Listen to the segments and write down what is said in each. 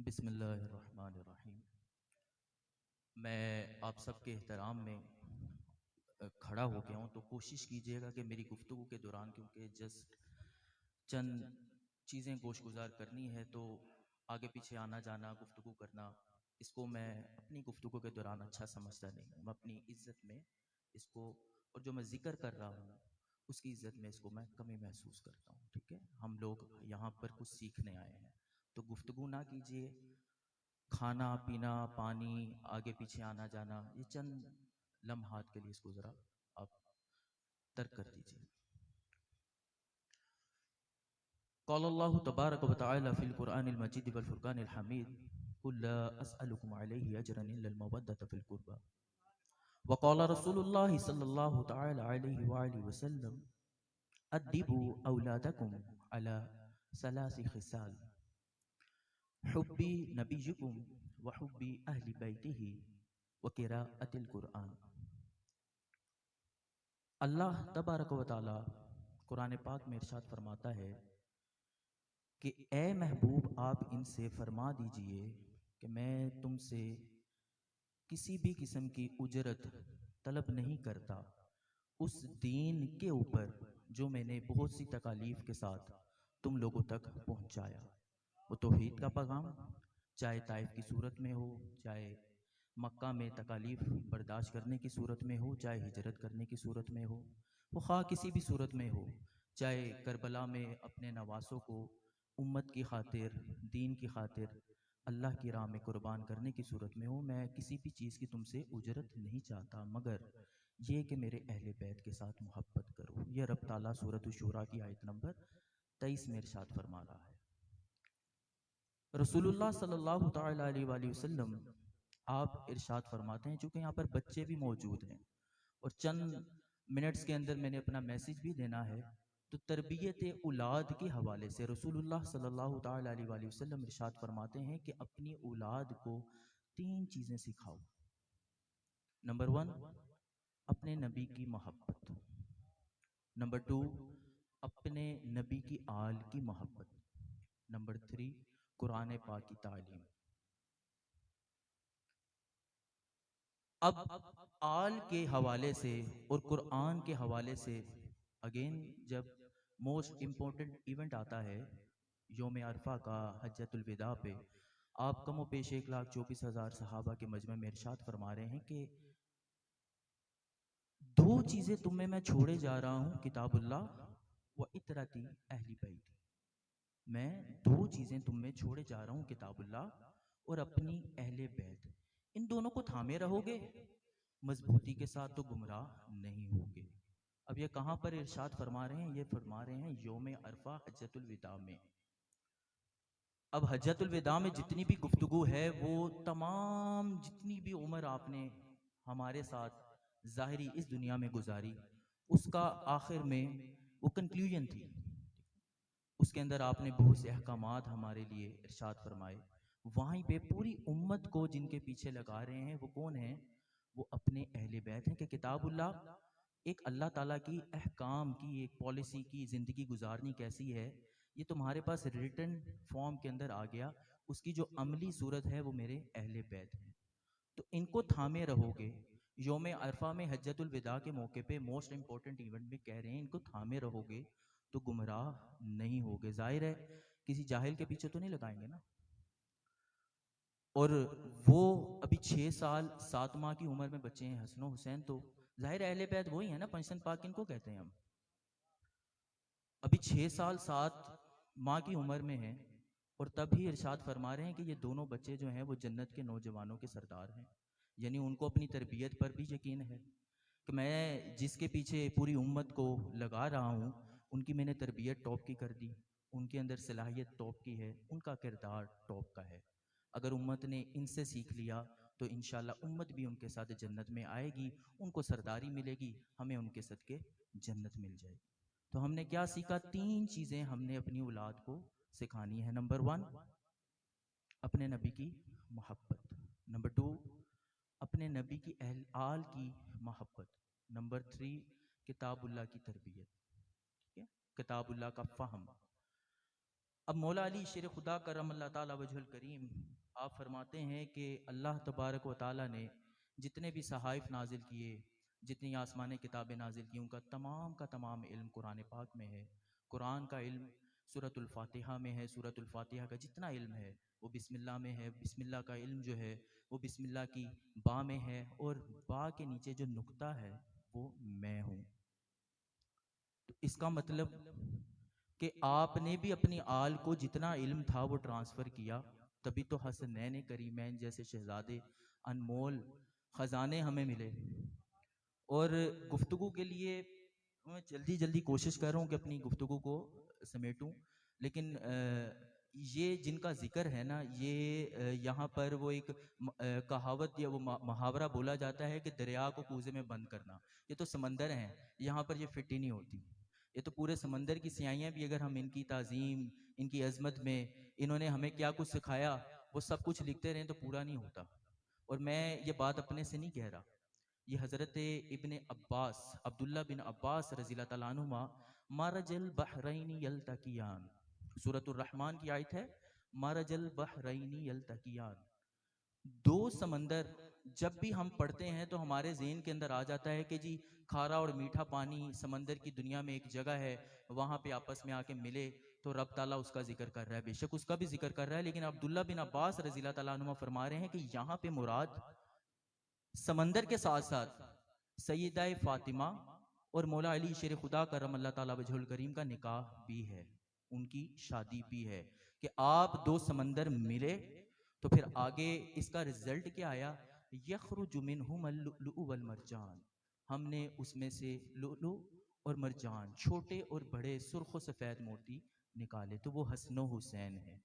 بسم اللہ الرحمن الرحیم۔ میں آپ سب کے احترام میں کھڑا ہو گیا ہوں، تو کوشش کیجیے گا کہ میری گفتگو کے دوران، کیونکہ جسٹ چند چیزیں گوش گزار کرنی ہے، تو آگے پیچھے آنا جانا گفتگو کرنا، اس کو میں اپنی گفتگو کے دوران اچھا سمجھتا نہیں ہوں۔ میں اپنی عزت میں اس کو، اور جو میں ذکر کر رہا ہوں اس کی عزت میں اس کو میں کمی محسوس کرتا ہوں، ٹھیک ہے؟ ہم لوگ یہاں پر کچھ سیکھنے آئے ہیں، تو گفتگو نہ کیجیے، کھانا پینا پانی آگے پیچھے آنا جانا یہ چند لمحات کے لیے اس کو ذرا آپ ترک کر دیجیے۔ قال اللہ تبارک و تعالی فی القرآن المجید والفرقان الحمید قل لا اسألکم علیہ اجرا الا المودۃ فی القربى وقال رسول اللہ صلی اللہ تعالی علیہ وآلہ وسلم ادبوا اولادکم علی ثلاث خصال حبی نبیکم وحبی اہل بیتہ وقراءۃ القرآن۔ اللہ تبارک و تعالی قرآن پاک میں ارشاد فرماتا ہے کہ اے محبوب آپ ان سے فرما دیجئے کہ میں تم سے کسی بھی قسم کی اجرت طلب نہیں کرتا اس دین کے اوپر جو میں نے بہت سی تکالیف کے ساتھ تم لوگوں تک پہنچایا۔ وہ توحید کا پیغام، چاہے طائف کی صورت میں ہو، چاہے مکہ میں تکالیف برداشت کرنے کی صورت میں ہو، چاہے ہجرت کرنے کی صورت میں ہو، وہ خواہ کسی بھی صورت میں ہو، چاہے کربلا میں اپنے نواسوں کو امت کی خاطر، دین کی خاطر اللہ کی راہ میں قربان کرنے کی صورت میں ہو، میں کسی بھی چیز کی تم سے اجرت نہیں چاہتا مگر یہ کہ میرے اہل بیت کے ساتھ محبت کرو۔ یہ رب تعالیٰ سورۃ الشورى کی آیت نمبر 23 میں ارشاد فرما رہا ہے۔ رسول اللہ صلی اللہ تعالی علیہ وآلہ وسلم آپ ارشاد فرماتے ہیں، چونکہ یہاں پر بچے بھی موجود ہیں اور چند منٹس کے اندر میں نے اپنا میسج بھی دینا ہے، تو تربیت اولاد کے حوالے سے رسول اللہ صلی اللہ تعالی علیہ وآلہ وسلم ارشاد فرماتے ہیں کہ اپنی اولاد کو 3 چیزیں سکھاؤ۔ نمبر 1، اپنے نبی کی محبت۔ نمبر 2، اپنے نبی کی آل کی محبت۔ نمبر 3، قرآن پاک کی تعلیم۔ اب آل کے حوالے سے اور قرآن کے حوالے سے اگین جب موسٹ امپورٹنٹ ایونٹ آتا ہے یوم عرفہ کا، حجۃ الوداع پہ آپ کم و بیش 1,24,000 صحابہ کے مجمع میں ارشاد فرما رہے ہیں کہ 2 چیزیں تمہیں میں چھوڑے جا رہا ہوں، کتاب اللہ و اطرتی اہل بیت۔ میں 2 چیزیں تم میں چھوڑے جا رہا ہوں، کتاب اللہ اور اپنی اہل بیت۔ ان دونوں کو تھامے رہو گے مضبوطی کے ساتھ تو گمراہ نہیں ہوگے۔ اب یہ کہاں پر ارشاد فرما رہے ہیں؟ یہ فرما رہے ہیں یوم عرفہ حجۃ الوداع میں۔ اب حجۃ الوداع میں جتنی بھی گفتگو ہے وہ تمام جتنی بھی عمر آپ نے ہمارے ساتھ ظاہری اس دنیا میں گزاری، اس کا آخر میں وہ کنکلوژن تھی۔ اس کے اندر آپ نے بہت سے احکامات ہمارے لیے ارشاد فرمائے۔ وہیں پہ پوری امت کو جن کے پیچھے لگا رہے ہیں وہ کون ہیں؟ وہ اپنے اہل بیت ہیں، کہ کتاب اللہ ایک اللہ تعالیٰ کی احکام کی ایک پالیسی کی زندگی گزارنی کیسی ہے، یہ تمہارے پاس ریٹن فارم کے اندر آ گیا، اس کی جو عملی صورت ہے وہ میرے اہل بیت ہیں۔ تو ان کو تھامے رہو گے۔ یوم عرفہ میں حجۃ الوداع کے موقع پہ موسٹ امپورٹنٹ ایونٹ میں کہہ رہے ہیں ان کو تھامے رہو گے تو گمراہ نہیں ہوگے۔ ظاہر ہے کسی جاہل کے پیچھے تو نہیں لگائیں گے نا، اور وہ ابھی 6 سال 7 ماہ کی عمر میں بچے ہیں حسن و حسین، تو ظاہر اہل بیت وہی ہیں نا، پنجتن پاک ان کو کہتے ہیں ہم۔ ابھی 6 سال 7 ماہ کی عمر میں ہیں اور تب ہی ارشاد فرما رہے ہیں کہ یہ دونوں بچے جو ہیں وہ جنت کے نوجوانوں کے سردار ہیں۔ یعنی ان کو اپنی تربیت پر بھی یقین ہے کہ میں جس کے پیچھے پوری امت کو لگا رہا ہوں ان کی میں نے تربیت ٹاپ کی کر دی، ان کے اندر صلاحیت ٹاپ کی ہے، ان کا کردار ٹاپ کا ہے۔ اگر امت نے ان سے سیکھ لیا تو انشاءاللہ امت بھی ان کے ساتھ جنت میں آئے گی، ان کو سرداری ملے گی، ہمیں ان کے صدقے جنت مل جائے گی۔ تو ہم نے کیا سیکھا؟ 3 چیزیں ہم نے اپنی اولاد کو سکھانی ہے۔ نمبر 1، اپنے نبی کی محبت۔ نمبر 2، اپنے نبی کی اہل آل کی محبت۔ نمبر 3، کتاب اللہ کی تربیت، ٹھیک ہے؟ کتاب اللہ کا فہم۔ اب مولا علی شیر خدا کرم اللہ تعالیٰ وجہ الکریم آپ فرماتے ہیں کہ اللہ تبارک و تعالیٰ نے جتنے بھی صحائف نازل کیے، جتنی آسمانی کتابیں نازل کی، ان کا تمام علم قرآن پاک میں ہے۔ قرآن کا علم سورۃ الفاتحہ میں ہے، سورۃ الفاتحہ کا جتنا علم ہے وہ بسم اللہ میں ہے، بسم اللہ کا علم جو ہے وہ بسم اللہ کی با میں ہے، اور با کے نیچے جو نقطہ ہے وہ میں ہوں۔ تو اس کا مطلب کہ آپ نے بھی اپنی آل کو جتنا علم تھا وہ ٹرانسفر کیا، تبھی تو حسنین کریمین جیسے شہزادے انمول خزانے ہمیں ملے۔ اور گفتگو کے لیے میں جلدی جلدی کوشش کر رہا ہوں کہ اپنی گفتگو کو سمیٹوں، لیکن یہ جن کا ذکر ہے نا، یہ یہاں پر وہ ایک کہاوت یا وہ محاورہ بولا جاتا ہے کہ دریا کو کوزے میں بند کرنا۔ یہ تو سمندر ہیں، یہاں پر یہ فٹ ہی نہیں ہوتی۔ یہ تو پورے سمندر کی سیاہیاں بھی اگر ہم ان کی تعظیم، ان کی عظمت میں انہوں نے ہمیں کیا کچھ سکھایا وہ سب کچھ لکھتے رہیں تو پورا نہیں ہوتا۔ اور میں یہ بات اپنے سے نہیں کہہ رہا، یہ حضرت ابن عباس عبداللہ بن عباس رضی اللہ تعالیٰ عنہما مرج البحرین یلتقیان، سورۃ الرحمن کی آیت ہے، مرج البحرین یلتقیان۔ دو سمندر جب بھی ہم پڑھتے ہیں تو ہمارے ذہن کے اندر آ جاتا ہے کہ جی کھارا اور میٹھا پانی سمندر کی دنیا میں ایک جگہ ہے، وہاں پہ آپس میں آ کے ملے تو رب تعالیٰ اس کا ذکر کر رہا ہے، بے شک اس کا بھی ذکر کر رہا ہے، لیکن عبداللہ بن عباس رضی اللہ تعالیٰ عنہ فرما رہے ہیں کہ یہاں پہ مراد سمندر کے ساتھ ساتھ سیدہ فاطمہ اور مولا علی شیر خدا کرم اللہ تعالیٰ وجہ الکریم کا نکاح بھی ہے، ان کی شادی بھی ہے، کہ آپ دو سمندر ملے تو پھر آگے اس کا رزلٹ کیا آیا، یخرج منہم اللؤلؤ والمرجان، ہم نے اس میں سے لؤلؤ اور مرجان چھوٹے اور بڑے سرخ و سفید موتی نکالے، تو وہ حسن و حسین ہے۔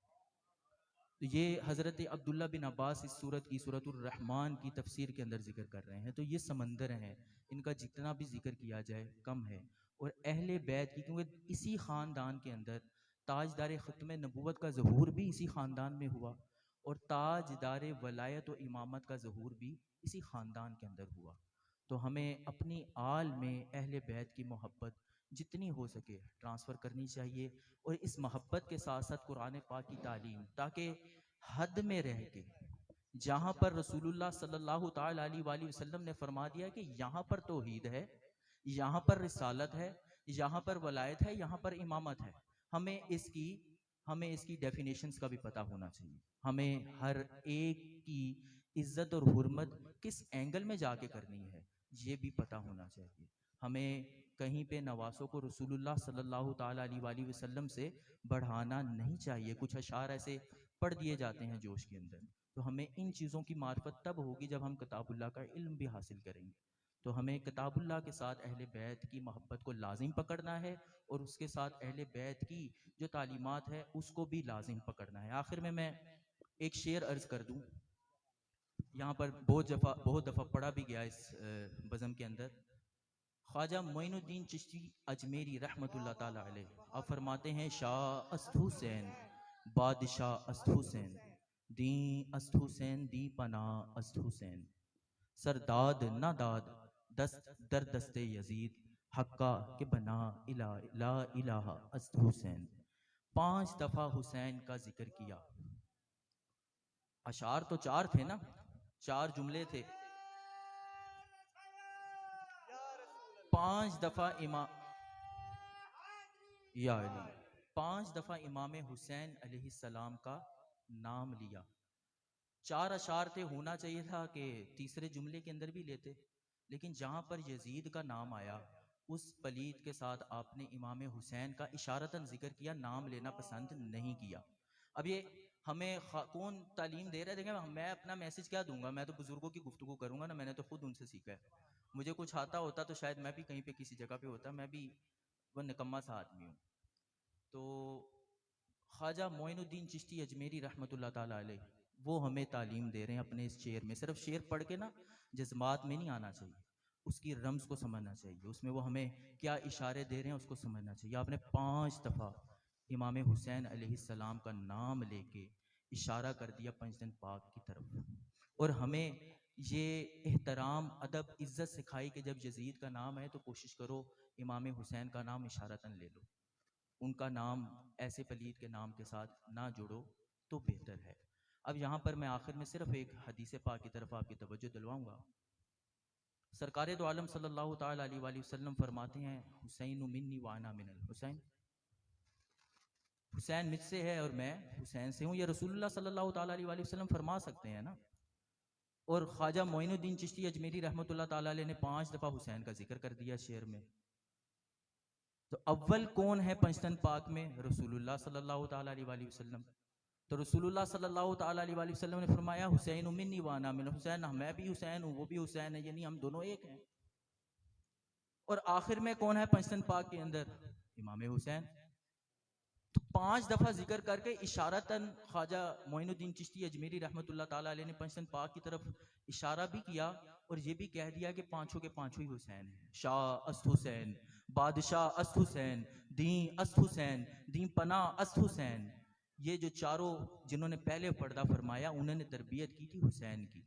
تو یہ حضرت عبداللہ بن عباس اس سورت کی سورۃ الرحمن کی تفسیر کے اندر ذکر کر رہے ہیں۔ تو یہ سمندر ہیں، ان کا جتنا بھی ذکر کیا جائے کم ہے۔ اور اہل بیت کی، کیونکہ اسی خاندان کے اندر تاجدار ختم نبوت کا ظہور بھی اسی خاندان میں ہوا، اور تاجدار ولایت و امامت کا ظہور بھی اسی خاندان کے اندر ہوا۔ تو ہمیں اپنی آل میں اہل بیت کی محبت جتنی ہو سکے ٹرانسفر کرنی چاہیے، اور اس محبت کے ساتھ ساتھ قرآن پاک کی تعلیم، تاکہ حد میں رہ کے جہاں پر رسول اللہ صلی اللہ تعالی علیہ وآلہ وسلم نے فرما دیا کہ یہاں پر توحید ہے، یہاں پر رسالت ہے، یہاں پر ولایت ہے، یہاں پر امامت ہے، ہمیں اس کی ڈیفینیشنز کا بھی پتہ ہونا چاہیے۔ ہمیں ہر ایک کی عزت اور حرمت کس اینگل میں جا کے کرنی ہے یہ بھی پتہ ہونا چاہیے۔ ہمیں کہیں پہ نواسوں کو رسول اللہ صلی اللہ تعالیٰ علیہ وآلہ وسلم سے بڑھانا نہیں چاہیے۔ کچھ اشعار ایسے پڑھ دیے جاتے ہیں جوش کے اندر، تو ہمیں ان چیزوں کی معرفت تب ہوگی جب ہم کتاب اللہ کا علم بھی حاصل کریں گے۔ تو ہمیں کتاب اللہ کے ساتھ اہل بیت کی محبت کو لازم پکڑنا ہے، اور اس کے ساتھ اہل بیت کی جو تعلیمات ہے اس کو بھی لازم پکڑنا ہے۔ آخر میں ایک شعر عرض کر دوں، یہاں پر بہت دفعہ پڑھا بھی گیا اس بزم کے اندر۔ خواجہ معین الدین چشتی اجمیری رحمت اللہ تعالی علیہ آپ فرماتے ہیں، شاہ است حسین بادشاہ است حسین، دین است حسین دی پناہ است حسین، سرداد نہ داد دست در دست یزید، حقا کہ بنا لا الہ است حسین۔ 5 دفعہ حسین کا ذکر کیا۔ اشعار تو 4 تھے نا، 4 جملے تھے، 5 دفعہ یا علی 5 دفعہ امام حسین علیہ السلام کا نام لیا۔ 4 اشعار تھے، ہونا چاہیے تھا کہ تیسرے جملے کے اندر بھی لیتے، لیکن جہاں پر یزید کا نام آیا اس پلید کے ساتھ آپ نے امام حسین کا اشارتاً ذکر کیا، نام لینا پسند نہیں کیا۔ اب یہ ہمیں کون تعلیم دے رہے ہیں؟ دیکھیں میں اپنا میسج کیا دوں گا، میں تو بزرگوں کی گفتگو کروں گا نا، میں نے تو خود ان سے سیکھا ہے۔ مجھے کچھ آتا ہوتا تو شاید میں بھی کہیں پہ کسی جگہ پہ ہوتا، میں بھی وہ نکما سا آدمی ہوں۔ تو خواجہ معین الدین چشتی اجمیری رحمت اللہ تعالیٰ علیہ وہ ہمیں تعلیم دے رہے ہیں اپنے اس شعر میں۔ صرف شعر پڑھ کے نا جذبات میں نہیں آنا چاہیے، اس کی رمز کو سمجھنا چاہیے، اس میں وہ ہمیں کیا اشارے دے رہے ہیں اس کو سمجھنا چاہیے۔ آپ نے 5 دفعہ امام حسین علیہ السلام کا نام لے کے اشارہ کر دیا پنجتن پاک کی طرف، اور ہمیں یہ احترام ادب عزت سکھائی کہ جب یزید کا نام ہے تو کوشش کرو امام حسین کا نام اشارتاً لے لو، ان کا نام ایسے پلید کے نام کے ساتھ نہ جوڑو تو بہتر ہے۔ اب یہاں پر میں آخر میں صرف ایک حدیث پاک کی طرف آپ کی توجہ دلواؤں گا۔ سرکار دو عالم صلی اللہ تعالیٰ علیہ وآلہ وسلم فرماتے ہیں حسین منی وانا من الحسین، حسین مجھ سے ہے اور میں حسین سے ہوں۔ یہ رسول اللہ صلی اللہ تعالیٰ علیہ وآلہ وسلم فرما سکتے ہیں نا۔ اور خواجہ معین الدین چشتی اجمیری رحمۃ اللہ تعالیٰ علیہ نے 5 دفعہ حسین کا ذکر کر دیا شعر میں۔ تو اول کون ہے پنجتن پاک میں؟ رسول اللہ صلی اللہ تعالیٰ علیہ وآلہ وسلم۔ تو رسول اللہ صلی اللہ تعالیٰ علیہ وآلہ وسلم نے فرمایا حسین منی وانا من حسین، میں بھی حسین ہوں وہ بھی حسین ہے، یعنی ہم دونوں ایک ہیں۔ اور آخر میں کون ہے پنجتن پاک کے اندر؟ امام حسین۔ تو 5 دفعہ ذکر کر کے اشارتاً خواجہ معین الدین چشتی اجمیری رحمۃ اللہ تعالیٰ علیہ نے پنجتن پاک کی طرف اشارہ بھی کیا اور یہ بھی کہہ دیا کہ پانچوں کے پانچوں ہی حسین ہیں۔ شاہ است حسین، بادشاہ است حسین، دین است حسین، دین پناہ است حسین۔ یہ جو چاروں جنہوں نے پہلے پردہ فرمایا انہوں نے تربیت کی تھی حسین کی،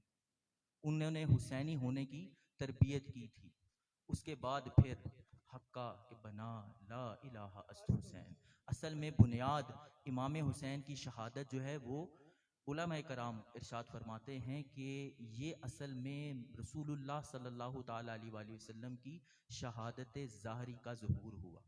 انہوں نے حسینی ہونے کی تربیت کی تھی۔ اس کے بعد پھر حقہ کہ بنا لا الہ است حسین، اصل میں بنیاد امام حسین کی شہادت جو ہے وہ علماء کرام ارشاد فرماتے ہیں کہ یہ اصل میں رسول اللہ صلی اللہ تعالیٰ علیہ وآلہ وسلم کی شہادت ظاہری کا ظہور ہوا۔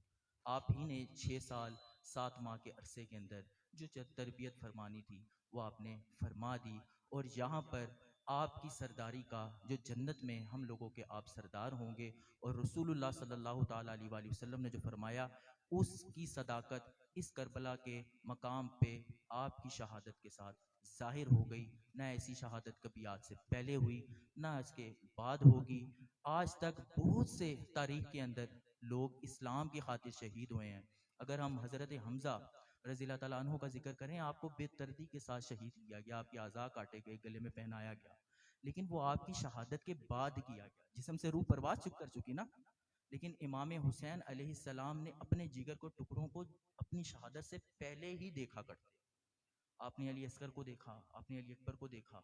آپ ہی نے 6 سال 7 ماہ کے عرصے کے اندر جو تربیت فرمانی تھی وہ آپ نے فرما دی، اور یہاں پر آپ کی سرداری کا جو جنت میں ہم لوگوں کے آپ سردار ہوں گے، اور رسول اللہ صلی اللہ تعالیٰ علیہ وآلہ وسلم نے جو فرمایا اس کی صداقت اس کربلا کے مقام پہ آپ کی شہادت کے ساتھ ظاہر ہو گئی۔ نہ ایسی شہادت کبھی آج سے پہلے ہوئی نہ اس کے بعد ہوگی۔ آج تک بہت سے تاریخ کے اندر لوگ اسلام کی خاطر شہید ہوئے ہیں۔ اگر ہم حضرت حمزہ رضی اللہ تعالیٰ عنہ کا ذکر کریں، آپ کو بے دردی کے ساتھ شہید کیا گیا، آپ کے اعضاء کاٹے گئے، گلے میں پہنایا گیا، لیکن وہ آپ کی شہادت کے بعد کیا گیا، جسم سے روح پرواز کر چکی نا۔ لیکن امام حسین علیہ السلام نے اپنے جگر کو ٹکڑوں کو اپنی شہادت سے پہلے ہی دیکھا کرتے۔ آپ نے علی اصغر کو دیکھا، آپ نے علی اکبر کو دیکھا،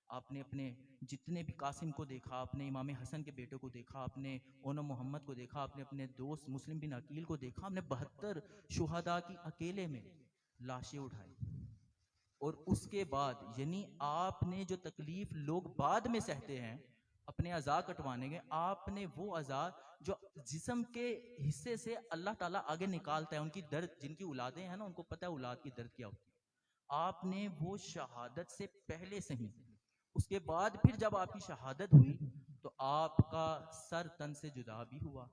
آپ نے اپنے جتنے بھی قاسم کو دیکھا، آپ نے امام حسن کے بیٹے کو دیکھا، آپ نے اونم محمد کو دیکھا، آپ نے اپنے دوست مسلم بن عقیل کو دیکھا، آپ نے 72 شہداء کی اکیلے میں لاشیں اٹھائی۔ اور اس کے بعد یعنی آپ نے جو تکلیف لوگ بعد میں سہتے ہیں اپنے اعضاء کٹوانے کے، آپ نے وہ اعضاء جو جسم کے حصے سے اللہ تعالیٰ آگے نکالتا ہے، ان کی درد، جن کی اولادیں ہیں نا ان کو پتہ ہے اولاد کی درد کیا ہوتی ہے، آپ نے وہ شہادت سے پہلے سے ہی، اس کے بعد پھر جب آپ کی شہادت ہوئی تو آپ کا سر تن سے جدا بھی ہوا،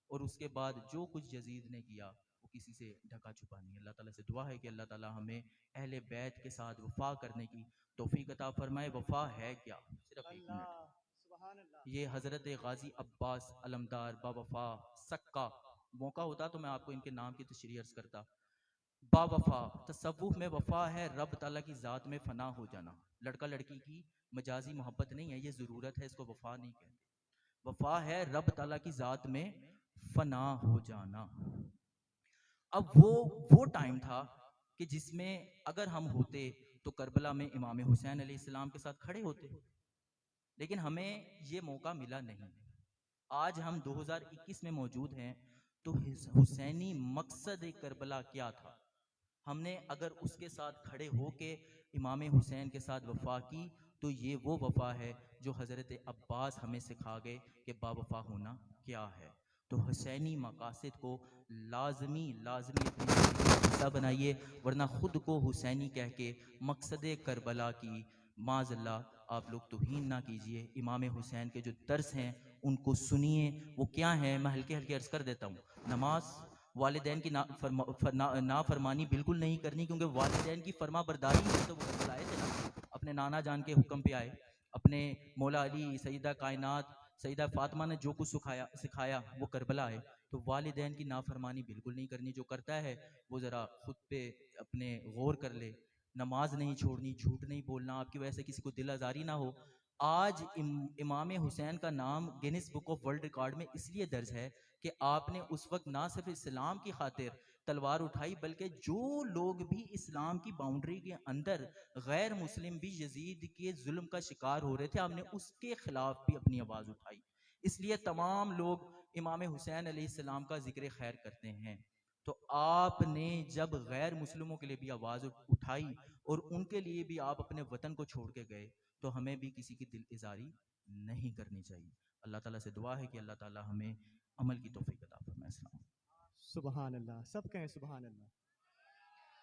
اور اس کے بعد جو کچھ یزید نے کیا وہ کسی سے ڈھکا چھپا نہیں۔ اللہ تعالیٰ سے دعا ہے کہ اللہ تعالیٰ ہمیں اہل بیت کے ساتھ وفا کرنے کی توفیق عطا فرمائے۔ وفا ہے کیا؟ صرف ایک منٹ، یہ حضرت غازی عباس علمدار با وفا سکا، موقع ہوتا تو میں آپ کو ان کے نام کی تشریح عرض کرتا۔ با وفا، تصوف میں وفا ہے رب تعالیٰ کی ذات میں فنا ہو جانا، لڑکا لڑکی کی مجازی محبت نہیں ہے، یہ ضرورت ہے، اس کو وفا نہیں کہتے۔ وفا ہے رب تعالیٰ کی ذات میں فنا ہو جانا۔ اب وہ ٹائم تھا کہ جس میں اگر ہم ہوتے تو کربلا میں امام حسین علیہ السلام کے ساتھ کھڑے ہوتے، لیکن ہمیں یہ موقع ملا نہیں۔ آج ہم 2021 میں موجود ہیں تو حسینی مقصد کربلا کیا تھا؟ ہم نے اگر اس کے ساتھ کھڑے ہو کے امام حسین کے ساتھ وفا کی تو یہ وہ وفا ہے جو حضرت عباس ہمیں سکھا گئے کہ با وفا ہونا کیا ہے۔ تو حسینی مقاصد کو لازمی اپنی زندگی کا حصہ بنائیے، ورنہ خود کو حسینی کہہ کے مقصد کربلا کی معاذ اللہ آپ لوگ توہین نہ کیجئے۔ امام حسین کے جو درس ہیں ان کو سنیے، وہ کیا ہیں میں ہلکے عرض کر دیتا ہوں۔ نماز، والدین کی نافرمانی بالکل نہیں کرنی، کیونکہ والدین کی فرما برداری میں تو وہ کربلا آئے تھے نا، اپنے نانا جان کے حکم پہ آئے، اپنے مولا علی، سیدہ کائنات سیدہ فاطمہ نے جو کچھ سکھایا وہ کربلا ہے۔ تو والدین کی نافرمانی بالکل نہیں کرنی، جو کرتا ہے وہ ذرا خود پہ اپنے غور کر لے۔ نماز نہیں چھوڑنی، جھوٹ نہیں بولنا، آپ کی وجہ سے کسی کو دل آزاری نہ ہو۔ آج امام حسین کا نام grains book of world record میں اس لیے درج ہے کہ آپ نے اس وقت نہ صرف اسلام کی خاطر تلوار اٹھائی، بلکہ جو لوگ بھی اسلام کی باؤنڈری کے اندر غیر مسلم بھی یزید کے ظلم کا شکار ہو رہے تھے، آپ نے اس کے خلاف بھی اپنی آواز اٹھائی۔ اس لیے تمام لوگ امام حسین علیہ السلام کا ذکر خیر کرتے ہیں۔ تو آپ نے جب غیر مسلموں کے لیے بھی آواز اٹھائی اور ان کے لیے بھی آپ اپنے وطن کو چھوڑ کے گئے، تو ہمیں بھی کسی کی دل ازاری نہیں کرنی چاہیے۔ اللہ تعالیٰ سے دعا ہے کہ اللہ تعالیٰ ہمیں عمل کی توفیق عطا فرمائے۔ السلام۔ سبحان اللہ، سب کہیں سبحان اللہ،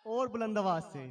اور بلند آواز سے